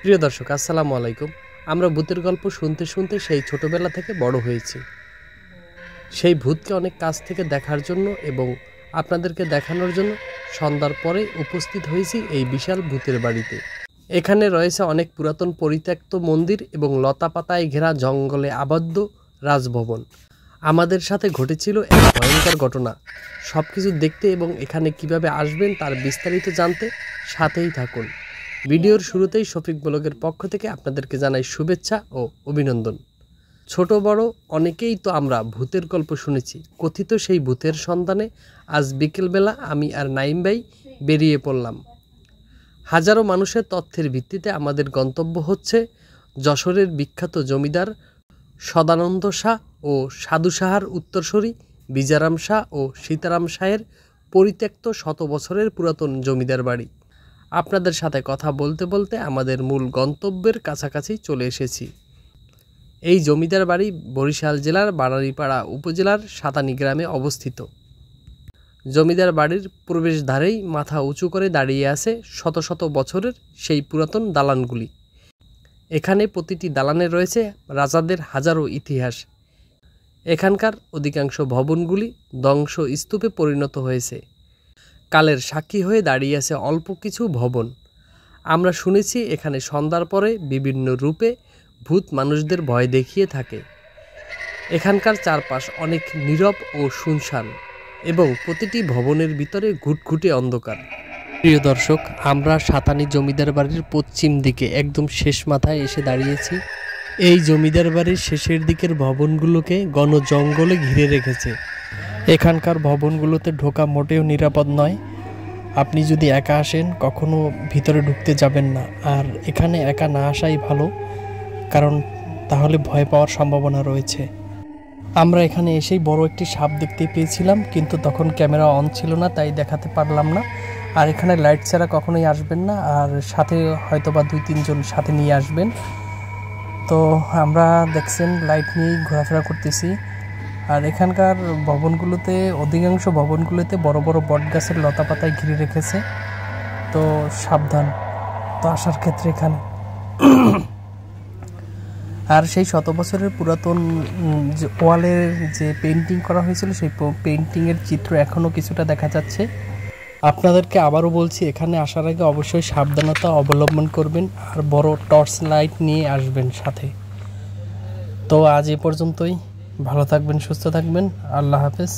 প্রিয় দর্শক, আসসালামু আলাইকুম। আমরা ভূতের গল্প শুনতে শুনতে সেই ছোটবেলা থেকে বড় হয়েছি। সেই ভূতকে অনেক কাছ থেকে দেখার জন্য এবং আপনাদেরকে দেখানোর জন্য সন্ধ্যার পরে উপস্থিত হয়েছি এই বিশাল ভূতের বাড়িতে। এখানে রয়েছে অনেক পুরাতন পরিত্যক্ত মন্দির এবং লতা পাতায় ঘেরা জঙ্গলে আবদ্ধ রাজভবন। আমাদের সাথে ঘটেছিল এক ভয়ঙ্কর ঘটনা। সব কিছু দেখতে এবং এখানে কিভাবে আসবেন তার বিস্তারিত জানতে সাথেই থাকুন। ভিডিওর শুরুতেই শফিক ব্লগের পক্ষ থেকে আপনাদেরকে জানাই শুভেচ্ছা ও অভিনন্দন। ছোট বড় অনেকেই তো আমরা ভূতের গল্প শুনেছি। কথিত সেই ভূতের সন্ধানে আজ বিকেলবেলা আমি আর নাইম ভাই বেরিয়ে পড়লাম। হাজারো মানুষের তথ্যের ভিত্তিতে আমাদের গন্তব্য হচ্ছে যশোরের বিখ্যাত জমিদার সদানন্দ শাহ ও সাধু সাহার উত্তরসূরি বিজারাম শাহ ও সীতারাম শাহের পরিত্যক্ত শত বছরের পুরাতন জমিদার বাড়ি। আপনাদের সাথে কথা বলতে বলতে আমাদের মূল গন্তব্যের কাছাকাছি চলে এসেছি। এই জমিদার বাড়ি বরিশাল জেলার বানারীপাড়া উপজেলার সাতানি গ্রামে অবস্থিত। জমিদার বাড়ির প্রবেশদ্বারেই মাথা উঁচু করে দাঁড়িয়ে আছে শত শত বছরের সেই পুরাতন দালানগুলি। এখানে প্রতিটি দালানে রয়েছে রাজাদের হাজারো ইতিহাস। এখানকার অধিকাংশ ভবনগুলি ধ্বংসস্তূপে পরিণত হয়েছে। কালের সাক্ষী হয়ে দাঁড়িয়ে আছে অল্প কিছু ভবন। আমরা শুনেছি এখানে সন্ধ্যার পরে বিভিন্ন রূপে ভূত মানুষদের ভয় দেখিয়ে থাকে। এখানকার চারপাশ অনেক নীরব ও শুনশান এবং প্রতিটি ভবনের ভিতরে ঘুটঘুটে অন্ধকার। প্রিয় দর্শক, আমরা সাতানি জমিদার বাড়ির পশ্চিম দিকে একদম শেষ মাথায় এসে দাঁড়িয়েছি। এই জমিদার বাড়ির শেষের দিকের ভবনগুলোকে ঘন জঙ্গলে ঘিরে রেখেছে। এখানকার ভবনগুলোতে ঢোকা মোটেও নিরাপদ নয়। আপনি যদি একা আসেন কখনো ভিতরে ঢুকতে যাবেন না। আর এখানে একা না আসাই ভালো, কারণ তাহলে ভয় পাওয়ার সম্ভাবনা রয়েছে। আমরা এখানে এসেই বড় একটি সাপ দেখতে পেয়েছিলাম, কিন্তু তখন ক্যামেরা অন ছিল না, তাই দেখাতে পারলাম না। আর এখানে লাইট ছাড়া কখনোই আসবেন না, আর সাথে হয়তোবা 2-3 জন সাথে নিয়ে আসবেন। তো আমরা দেখছেন লাইট নিয়েই ঘোরাফেরা করতেছি। আর এখানকার ভবনগুলোতে অধিকাংশ ভবনগুলোতে বড় বড় বট গাছের লতা পাতায় ঘিরে রেখেছে, তো সাবধান তো আসার ক্ষেত্রে এখানে। আর সেই শত বছরের পুরাতন যে ওয়ালের যে পেন্টিং করা হয়েছিল সেই পেন্টিংয়ের চিত্র এখনও কিছুটা দেখা যাচ্ছে। আপনাদেরকে আবারও বলছি, এখানে আসার আগে অবশ্যই সাবধানতা অবলম্বন করবেন আর বড় টর্চ লাইট নিয়ে আসবেন সাথে। তো আজ এ পর্যন্তই। ভালো থাকবেন, সুস্থ থাকবেন। আল্লাহ হাফেজ।